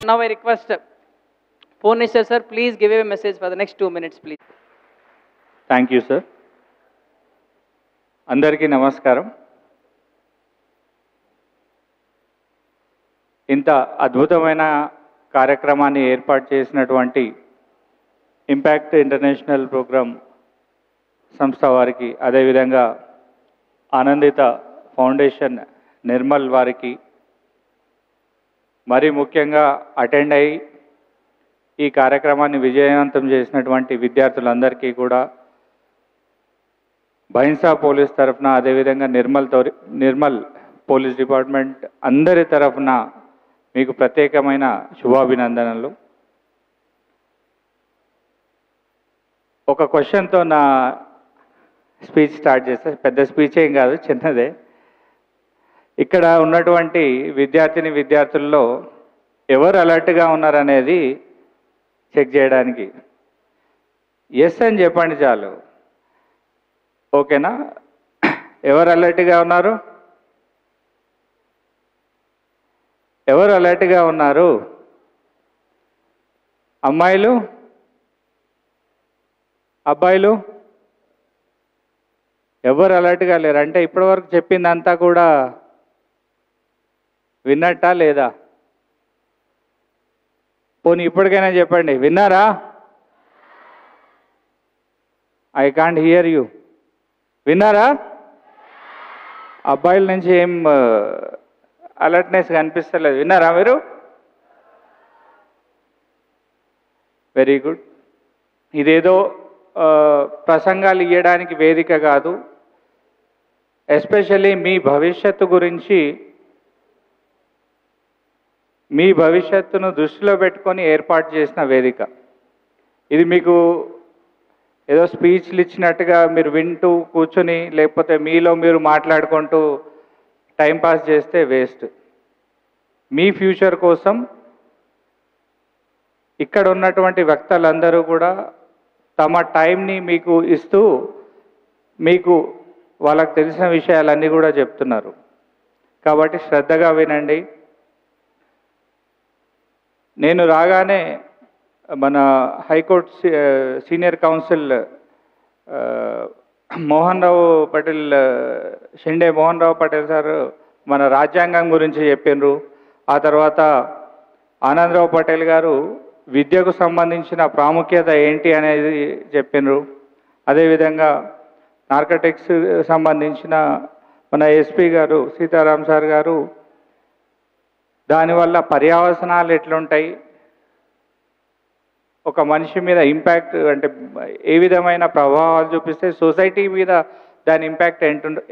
Now I request Purneshwar sir, please give a message for the next 2 minutes, please. Thank you sir. అందరికీ నమస్కారం. ఇంత అద్భుతమైన కార్యక్రమాన్ని ఏర్పాటు చేసినటువంటి ఇంపాక్ట్ ఇంటర్నేషనల్ ప్రోగ్రామ్ సంస్థ వారికి, అదేవిధంగా ఆనందిత ఫౌండేషన్ నిర్మల్ వారికి, మరీ ముఖ్యంగా అటెండ్ అయ్యి ఈ కార్యక్రమాన్ని విజయవంతం చేసినటువంటి విద్యార్థులందరికీ కూడా బైన్సా పోలీస్ తరఫున, అదేవిధంగా నిర్మల్ పోలీస్ డిపార్ట్మెంట్ అందరి తరఫున మీకు ప్రత్యేకమైన శుభాభినందనలు. ఒక క్వశ్చన్తో నా స్పీచ్ స్టార్ట్ చేస్తే, పెద్ద స్పీచ్ ఏం కాదు, చిన్నదే. ఇక్కడ ఉన్నటువంటి విద్యార్థుల్లో ఎవరు అలర్ట్గా ఉన్నారనేది చెక్ చేయడానికి ఎస్ అని చెప్పండి చాలు. ఓకేనా? ఎవరు అలర్ట్గా ఉన్నారు? ఎవరు అలర్ట్గా ఉన్నారు? అమ్మాయిలు, అబ్బాయిలు ఎవరు అలర్ట్గా లేరు? అంటే ఇప్పటివరకు చెప్పిందంతా కూడా విన్నట్టా లేదా? పోనీ ఇప్పటికైనా చెప్పండి, విన్నారా? I can't hear you. విన్నారా? అబ్బాయిల నుంచి ఏం అలర్ట్నెస్ కనిపిస్తలేదు. విన్నారా మీరు? Very good. ఇదేదో ప్రసంగాలు ఇవ్వడానికి వేదిక కాదు. ఎస్పెషల్లీ మీ భవిష్యత్తు గురించి, మీ భవిష్యత్తును దృష్టిలో పెట్టుకొని ఏర్పాటు చేసిన వేదిక ఇది. మీకు ఏదో స్పీచ్లు ఇచ్చినట్టుగా మీరు వింటూ కూర్చొని, లేకపోతే మీలో మీరు మాట్లాడుకుంటూ టైంపాస్ చేస్తే వేస్ట్. మీ ఫ్యూచర్ కోసం ఇక్కడ ఉన్నటువంటి వ్యక్తులందరూ కూడా తమ టైంని మీకు ఇస్తూ, మీకు వాళ్ళకు తెలిసిన విషయాలన్నీ కూడా చెప్తున్నారు. కాబట్టి శ్రద్ధగా వినండి. నేను రాగానే మన high court senior counsel Shinde Mohan Rao Patel sir మన రాజ్యాంగం గురించి చెప్పిండ్రు. ఆ తర్వాత ఆనందరావు పటేల్ గారు విద్యకు సంబంధించిన ప్రాముఖ్యత ఏంటి అనేది చెప్పిండ్రు. అదేవిధంగా నార్కటిక్స్ సంబంధించిన మన ఎస్పీ గారు సీతారాం సార్ గారు దానివల్ల పర్యవసనాలు ఎట్లుంటాయి, ఒక మనిషి మీద ఇంపాక్ట్ అంటే ఏ విధమైన ప్రభావాలు చూపిస్తే సొసైటీ మీద దాని ఇంపాక్ట్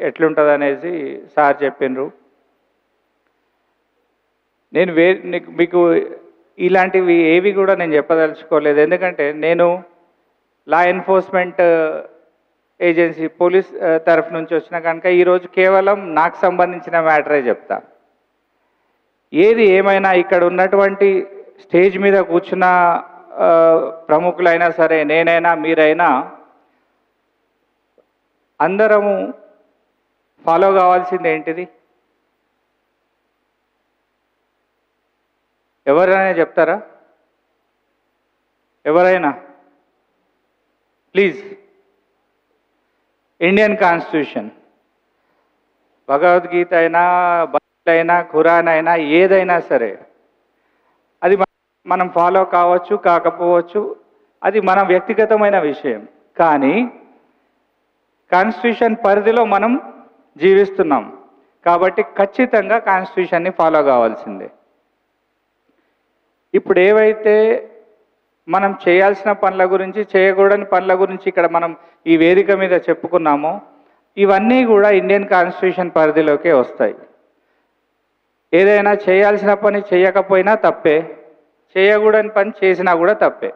ఎట్లుంటుంది అనేసి సార్ చెప్పిండ్రు. నేను మీకు ఇలాంటివి ఏవి కూడా నేను చెప్పదలుచుకోలేదు. ఎందుకంటే నేను లా ఎన్ఫోర్స్మెంట్ ఏజెన్సీ పోలీస్ తరఫు నుంచి వచ్చిన కనుక ఈరోజు కేవలం నాకు సంబంధించిన మ్యాటరే చెప్తా. ఏది ఏమైనా ఇక్కడ ఉన్నటువంటి స్టేజ్ మీద కూర్చున్న ప్రముఖులైనా సరే, నేనైనా మీరైనా అందరము ఫాలో కావాల్సింది ఏంటిది? ఎవరైనా చెప్తారా? ఎవరైనా ప్లీజ్. ఇండియన్ కాన్స్టిట్యూషన్, భగవద్గీత అయినా, బైబిల్ అయినా, ఖురాన్ అయినా, ఏదైనా సరే అది మనం ఫాలో కావచ్చు, కాకపోవచ్చు, అది మన వ్యక్తిగతమైన విషయం. కానీ కాన్స్టిట్యూషన్ పరిధిలో మనం జీవిస్తున్నాం కాబట్టి ఖచ్చితంగా కాన్స్టిట్యూషన్ని ఫాలో కావాల్సిందే. ఇప్పుడు ఏవైతే మనం చేయాల్సిన పనుల గురించి, చేయకూడని పనుల గురించి ఇక్కడ మనం ఈ వేదిక మీద చెప్పుకున్నామో, ఇవన్నీ కూడా ఇండియన్ కాన్స్టిట్యూషన్ పరిధిలోకే వస్తాయి. ఏదైనా చేయాల్సిన పని చేయకపోయినా తప్పే, చేయకూడని పని చేసినా కూడా తప్పే.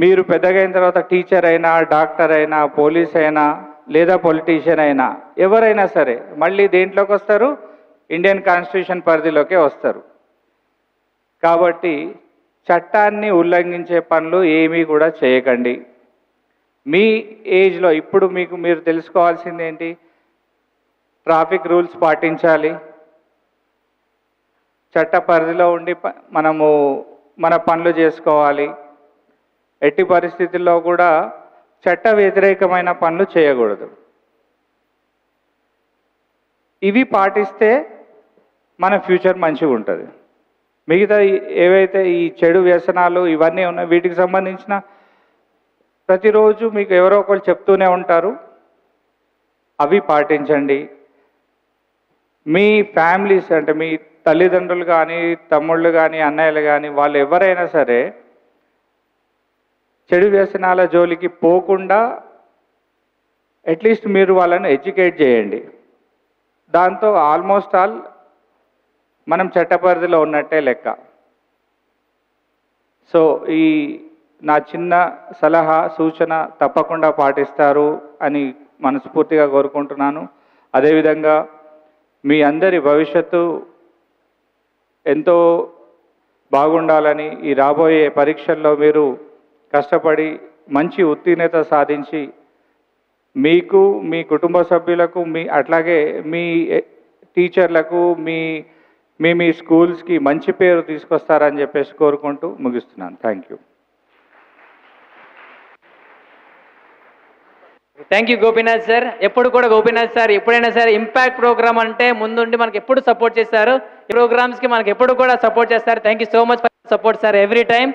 మీరు పెద్దగా అయిన తర్వాత టీచర్ అయినా, డాక్టర్ అయినా, పోలీస్ అయినా, లేదా పొలిటీషియన్ అయినా, ఎవరైనా సరే మళ్ళీ దేంట్లోకి వస్తారు? ఇండియన్ కాన్స్టిట్యూషన్ పరిధిలోకే వస్తారు. కాబట్టి చట్టాన్ని ఉల్లంఘించే పనులు ఏమీ కూడా చేయకండి. మీ ఏజ్లో ఇప్పుడు మీరు తెలుసుకోవాల్సింది ఏంటి? ట్రాఫిక్ రూల్స్ పాటించాలి, చట్ట పరిధిలో ఉండి మనము మన పనులు చేసుకోవాలి. ఎట్టి పరిస్థితుల్లో కూడా చట్ట వ్యతిరేకమైన పనులు చేయకూడదు. ఇవి పాటిస్తే మన ఫ్యూచర్ మంచిగా ఉంటుంది. మిగతా ఏవైతే ఈ చెడు వ్యసనాలు ఇవన్నీ ఉన్నాయి, వీటికి సంబంధించిన ప్రతిరోజు మీకు ఎవరో ఒకరు చెప్తూనే ఉంటారు, అవి పాటించండి. మీ ఫ్యామిలీస్ అంటే మీ తల్లిదండ్రులు కానీ, తమ్ముళ్ళు కానీ, అన్నయ్యలు కానీ, వాళ్ళు ఎవరైనా సరే చెడు వ్యసనాల జోలికి పోకుండా అట్లీస్ట్ మీరు వాళ్ళని ఎడ్యుకేట్ చేయండి. దాంతో ఆల్మోస్ట్ ఆల్ మనం చట్టపరిధిలో ఉన్నట్టే లెక్క. సో ఈ నా చిన్న సలహా సూచన తప్పకుండా పాటిస్తారు అని మనస్ఫూర్తిగా కోరుకుంటున్నాను. అదేవిధంగా మీ అందరి భవిష్యత్తు ఎంతో బాగుండాలని, ఈ రాబోయే పరీక్షల్లో మీరు కష్టపడి మంచి ఉత్తీర్ణత సాధించి మీకు, మీ కుటుంబ సభ్యులకు, అట్లాగే మీ టీచర్లకు, మీ స్కూల్స్కి మంచి పేరు తీసుకొస్తారని చెప్పేసి కోరుకుంటూ ముగిస్తున్నాను. Thank you. Thank you Gopinath sir. ఎప్పుడు కూడా గోపీనాథ్ సార్ ఎప్పుడైనా సరే ఇంపాక్ట్ ప్రోగ్రామ్ అంటే ముందుండి మనకి ఎప్పుడు సపోర్ట్ చేస్తారు. ఈ ప్రోగ్రామ్స్కి మనకి ఎప్పుడు కూడా సపోర్ట్ చేస్తారు. Thank you so much for support sir every time.